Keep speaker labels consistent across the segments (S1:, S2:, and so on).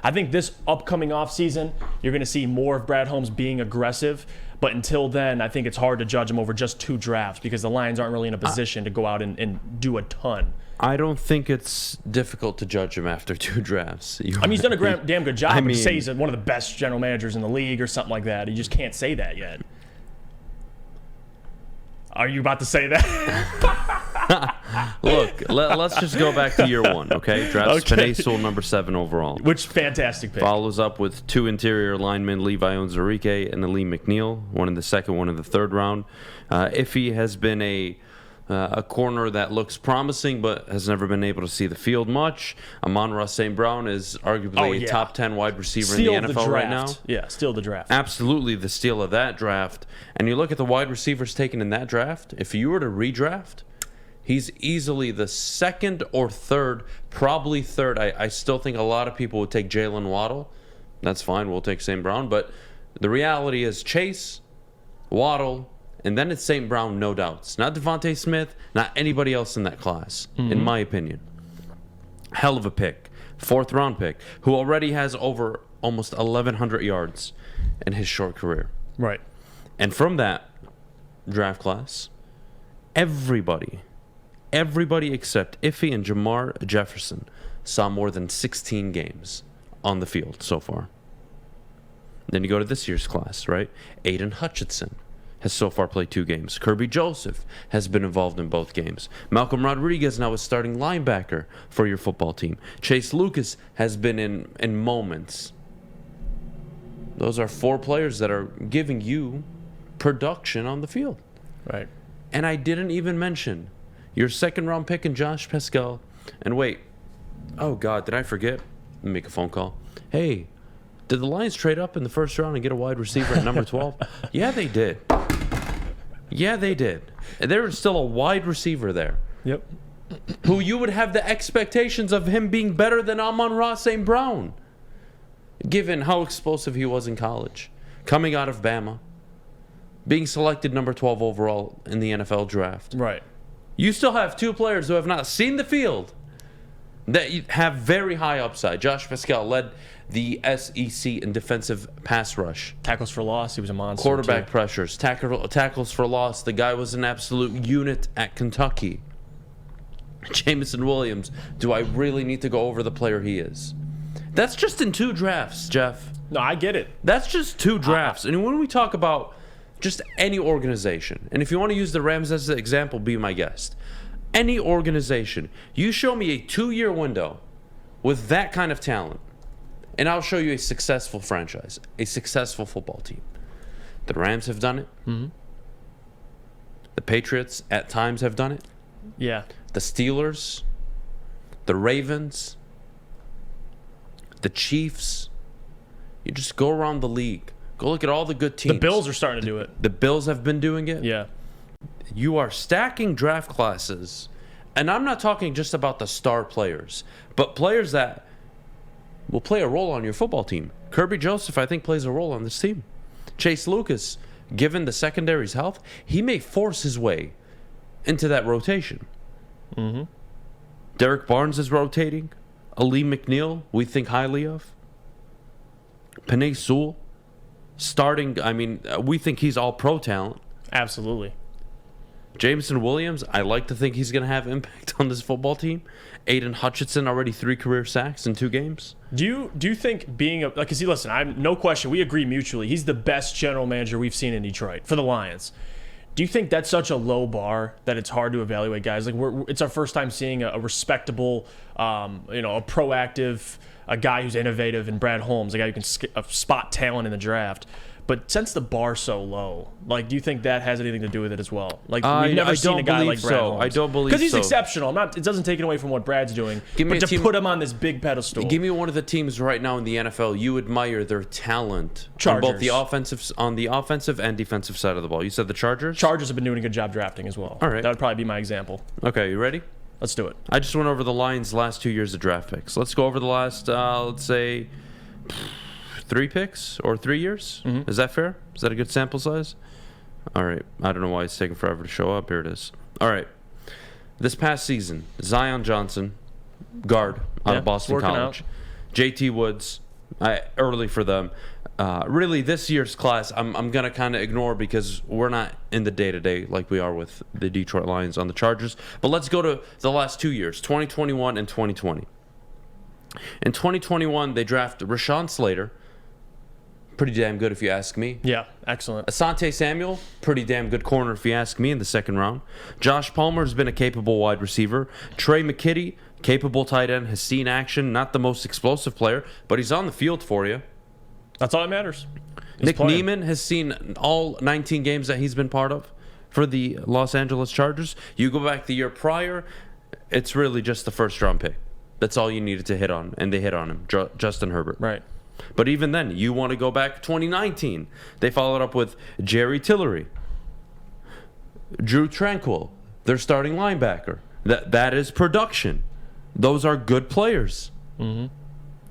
S1: I think this upcoming offseason, you're going to see more of Brad Holmes being aggressive. But until then, I think it's hard to judge him over just 2 drafts because the Lions aren't really in a position to go out and do a ton.
S2: I don't think it's difficult to judge him after 2 drafts.
S1: I mean, he's done a damn good job. To say he's one of the best general managers in the league or something like that. You just can't say that yet. Are you about to say that?
S2: Look, let's just go back to year 1, okay? Drafts Penei Sewell, number 7 overall.
S1: Which fantastic pick.
S2: Follows up with 2 interior linemen, Levi Onwuzurike and Ali McNeil, one in the second, one in the third round. Iffy has been a corner that looks promising but has never been able to see the field much. Amon-Ra St. Brown is arguably a top 10 wide receiver in the NFL right now.
S1: Yeah, steal the draft.
S2: Absolutely the steal of that draft. And you look at the wide receivers taken in that draft, if you were to redraft, he's easily the second or third, probably third. I still think a lot of people would take Jalen Waddle. That's fine, we'll take St. Brown. But the reality is Chase, Waddle, and then it's St. Brown, no doubts. Not Devontae Smith, not anybody else in that class, in my opinion. Hell of a pick. 4th round pick, who already has over almost 1,100 yards in his short career.
S1: Right.
S2: And from that draft class, everybody except Iffy and Jamar Jefferson saw more than 16 games on the field so far. Then you go to this year's class, right? Aiden Hutchinson has so far played 2 games. Kirby Joseph has been involved in both games. Malcolm Rodriguez now is starting linebacker for your football team. Chase Lucas has been in moments. Those are 4 players that are giving you production on the field.
S1: Right.
S2: And I didn't even mention your 2nd round pick in Josh Pascal. And wait, oh God, did I forget? Let me make a phone call. Hey, did the Lions trade up in the 1st round and get a wide receiver at number 12? Yeah, they did. Yeah, they did. There was still a wide receiver there.
S1: Yep.
S2: Who you would have the expectations of him being better than Amon-Ra St. Brown, given how explosive he was in college, coming out of Bama, being selected number 12 overall in the NFL draft.
S1: Right.
S2: You still have 2 players who have not seen the field that have very high upside. Josh Pascal led the SEC in defensive pass rush.
S1: Tackles for loss, he was a monster.
S2: Quarterback pressures, tackles for loss. The guy was an absolute unit at Kentucky. Jameson Williams, do I really need to go over the player he is? That's just in 2 drafts, Jeff.
S1: No, I get it.
S2: That's just 2 drafts. And when we talk about just any organization, and if you want to use the Rams as an example, be my guest. Any organization, you show me a 2-year window with that kind of talent, and I'll show you a successful franchise, a successful football team. The Rams have done it.
S1: Mm-hmm.
S2: The Patriots at times have done it.
S1: Yeah.
S2: The Steelers, the Ravens, the Chiefs. You just go around the league. Go look at all the good teams.
S1: The Bills are starting to do it.
S2: The Bills have been doing it.
S1: Yeah.
S2: You are stacking draft classes, and I'm not talking just about the star players, but players that will play a role on your football team. Kirby Joseph, I think, plays a role on this team. Chase Lucas, given the secondary's health, he may force his way into that rotation.
S1: Mm-hmm.
S2: Derek Barnes is rotating. Ali McNeil, we think highly of. Penei Sewell, starting, we think he's all pro talent.
S1: Absolutely.
S2: Jameson Williams, I like to think he's going to have impact on this football team. Aiden Hutchinson, already 3 career sacks in 2 games.
S1: Do you think being because listen, I'm no question, we agree mutually. He's the best general manager we've seen in Detroit for the Lions. Do you think that's such a low bar that it's hard to evaluate guys? Like it's our first time seeing a respectable, a proactive, a guy who's innovative in Brad Holmes, a guy who can spot talent in the draft. But since the bar's so low, do you think that has anything to do with it as well? We've never seen a guy like Brad Holmes.
S2: I don't believe so.
S1: Because he's exceptional. It doesn't take it away from what Brad's doing. But to put him on this big pedestal.
S2: Give me one of the teams right now in the NFL you admire their talent
S1: Chargers.
S2: on both on the offensive and defensive side of the ball. You said the Chargers?
S1: Chargers have been doing a good job drafting as well.
S2: All right.
S1: That would probably be my example.
S2: Okay, you ready?
S1: Let's do it.
S2: I just went over the Lions' last 2 years of draft picks. Let's go over the last, let's say, 3 picks or 3 years.
S1: Mm-hmm.
S2: Is that fair? Is that a good sample size? All right. I don't know why it's taking forever to show up. Here it is. All right. This past season, Zion Johnson, guard out of Boston College. JT Woods, early for them. Really, this year's class, I'm going to kind of ignore because we're not in the day-to-day like we are with the Detroit Lions on the Chargers. But let's go to the last 2 years, 2021 and 2020. In 2021, they draft Rashawn Slater. Pretty damn good if you ask me.
S1: Yeah, excellent.
S2: Asante Samuel, pretty damn good corner if you ask me in the second round. Josh Palmer has been a capable wide receiver. Trey McKitty, capable tight end, has seen action. Not the most explosive player, but he's on the field for you.
S1: That's all that matters.
S2: Nick Neiman has seen all 19 games that he's been part of for the Los Angeles Chargers. You go back the year prior, it's really just the first-round pick. That's all you needed to hit on, and they hit on him, Justin Herbert.
S1: Right.
S2: But even then, you want to go back 2019. They followed up with Jerry Tillery, Drew Tranquil, their starting linebacker. That is production. Those are good players.
S1: Mm-hmm.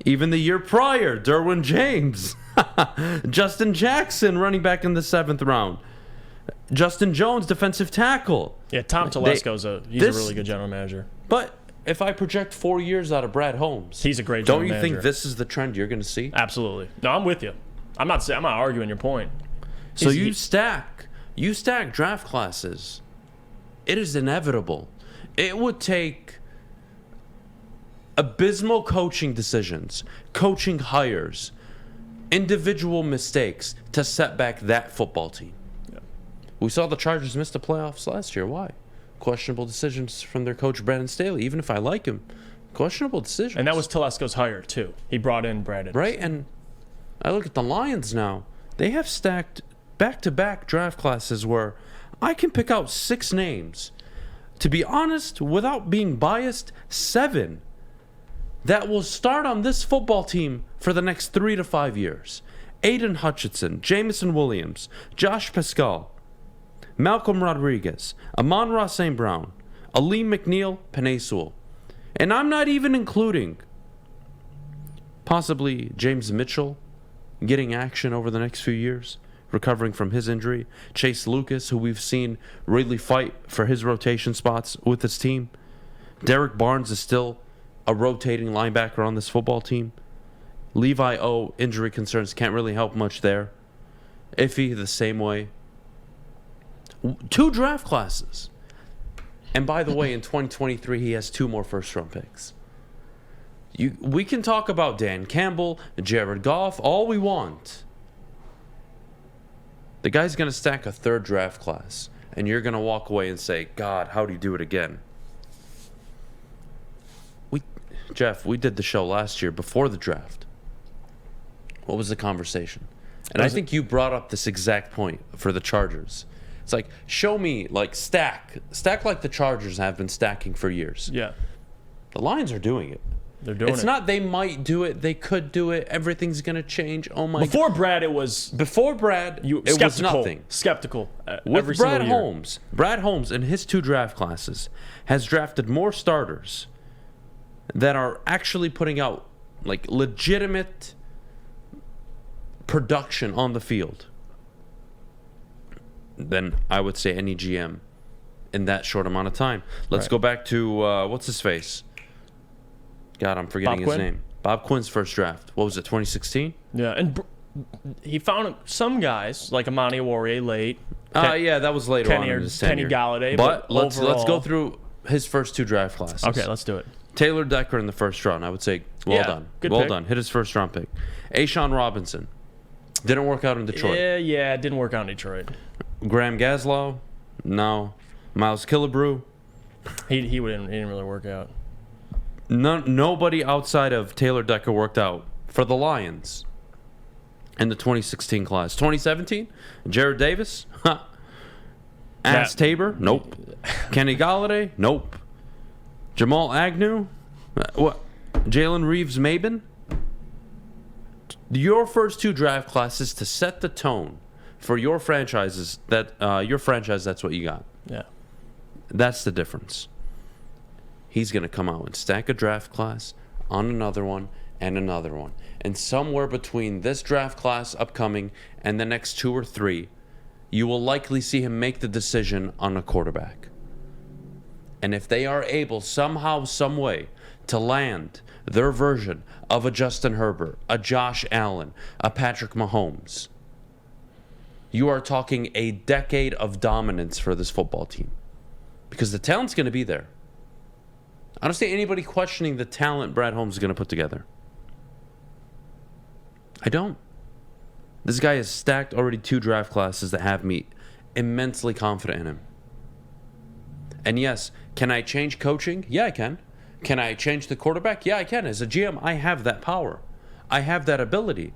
S2: Even the year prior, Derwin James, Justin Jackson, running back in the 7th round, Justin Jones, defensive tackle.
S1: Yeah, Tom Telesco's he's a really good general manager.
S2: But if I project 4 years out of Brad Holmes,
S1: he's a great general manager.
S2: Don't you think this is the trend you're going to see?
S1: Absolutely. No, I'm with you. I'm not arguing your point.
S2: So you stack draft classes. It is inevitable. It would take abysmal coaching decisions, coaching hires, individual mistakes to set back that football team. Yeah. We saw the Chargers miss the playoffs last year. Why? Questionable decisions from their coach, Brandon Staley. Even if I like him, questionable decisions.
S1: And that was Telesco's hire, too. He brought in Brad.
S2: Right, and I look at the Lions now. They have stacked back-to-back draft classes where I can pick out 6 names. To be honest, without being biased, 7 that will start on this football team for the next 3 to 5 years. Aiden Hutchinson, Jamison Williams, Josh Pascal, Malcolm Rodriguez, Amon-Ra St. Brown, Aleem McNeil, Penei Sewell. And I'm not even including possibly James Mitchell getting action over the next few years, recovering from his injury. Chase Lucas, who we've seen really fight for his rotation spots with his team. Derek Barnes is still a rotating linebacker on this football team. Levi O, injury concerns, can't really help much there. Iffy, the same way. 2 draft classes. And by the way, in 2023, he has 2 more first-round picks. We can talk about Dan Campbell, Jared Goff, all we want. The guy's going to stack a 3rd draft class, and you're going to walk away and say, God, how'd he do it again? Jeff, we did the show last year before the draft. What was the conversation? And I think you brought up this exact point for the Chargers. It's like, show me, like, stack like the Chargers have been stacking for years.
S1: Yeah.
S2: The Lions are doing it.
S1: They're doing it.
S2: It's not they might do it, they could do it, everything's going to change. Oh my God.
S1: Before Brad, it was
S2: nothing.
S1: Skeptical.
S2: With Brad Holmes in his 2 draft classes has drafted more starters that are actually putting out like legitimate production on the field than I would say any GM in that short amount of time. Let's go back to what's his face? God, I'm forgetting his name. Bob Quinn's first draft. What was it, 2016?
S1: Yeah, and he found some guys like Amani Warrior late.
S2: Yeah, that was later on in his tenure.
S1: Kenny Galladay.
S2: But let's go through his first 2 draft classes.
S1: Okay, let's do it.
S2: Taylor Decker in the first round. I would say, well done. Well done. Hit his first round pick. Ashawn Robinson. Didn't work out in Detroit.
S1: Yeah, it didn't work out in Detroit.
S2: Graham Gaslow. No. Miles Killebrew.
S1: He didn't really work out.
S2: Nobody outside of Taylor Decker worked out for the Lions in the 2016 class. 2017, Jared Davis. Ass Tabor. Nope. Kenny Galladay. Nope. Jamal Agnew? What? Jalen Reeves-Maben? Your first 2 draft classes to set the tone for your franchises. Your franchise, that's what you got.
S1: Yeah.
S2: That's the difference. He's going to come out and stack a draft class on another one and another one. And somewhere between this draft class upcoming and the next 2 or 3, you will likely see him make the decision on a quarterback. And if they are able somehow, some way to land their version of a Justin Herbert, a Josh Allen, a Patrick Mahomes, you are talking a decade of dominance for this football team. Because the talent's going to be there. I don't see anybody questioning the talent Brad Holmes is going to put together. I don't. This guy has stacked already 2 draft classes that have me immensely confident in him. And yes, can I change coaching? Yeah, I can. Can I change the quarterback? Yeah, I can. As a GM, I have that power. I have that ability.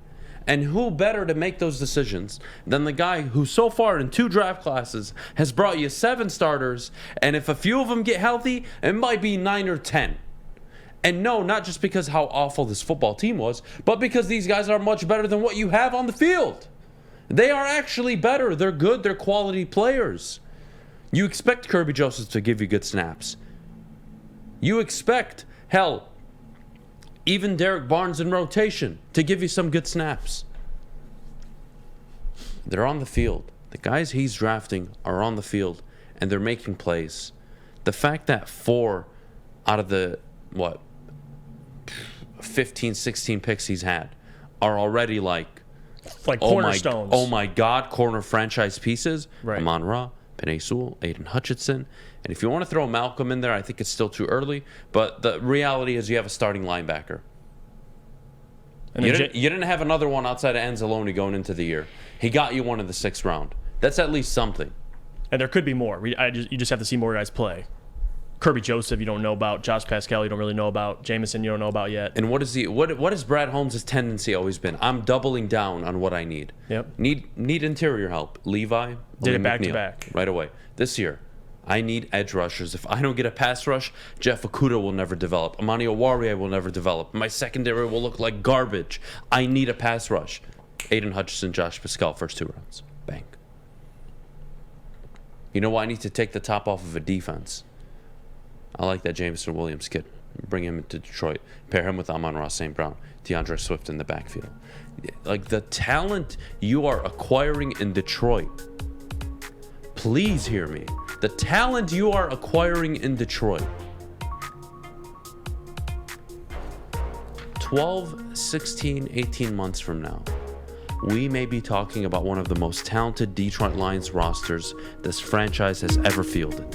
S2: And who better to make those decisions than the guy who so far in 2 draft classes has brought you 7 starters, and if a few of them get healthy, it might be 9 or 10. And no, not just because how awful this football team was, but because these guys are much better than what you have on the field. They are actually better. They're good. They're quality players. You expect Kirby Joseph to give you good snaps. You expect, hell, even Derek Barnes in rotation to give you some good snaps. They're on the field. The guys he's drafting are on the field, and they're making plays. The fact that 4 out of the, 15, 16 picks he's had are already like
S1: cornerstones.
S2: Oh my God, corner franchise pieces.
S1: Right.
S2: Amon-Ra, Penei Sewell, Aiden Hutchinson. And if you want to throw Malcolm in there, I think it's still too early. But the reality is you have a starting linebacker. And you didn't have another one outside of Anzalone going into the year. He got you one in the 6th round. That's at least something.
S1: And there could be more. You just have to see more guys play. Kirby Joseph, you don't know about. Josh Pascal, you don't really know about. Jameson, you don't know about yet.
S2: And what has Brad Holmes' tendency always been? I'm doubling down on what I need.
S1: Yep.
S2: Need interior help. Levi
S1: did it back
S2: McNeil,
S1: to back
S2: right away. This year, I need edge rushers. If I don't get a pass rush, Jeff Okudah will never develop. Amani Owarie will never develop. My secondary will look like garbage. I need a pass rush. Aiden Hutchinson, Josh Pascal, first 2 rounds. Bang. You know why I need to take the top off of a defense? I like that Jameson Williams kid. Bring him into Detroit. Pair him with Amon-Ra St. Brown. DeAndre Swift in the backfield. Like the talent you are acquiring in Detroit. Please hear me. The talent you are acquiring in Detroit. 12, 16, 18 months from now, we may be talking about one of the most talented Detroit Lions rosters this franchise has ever fielded.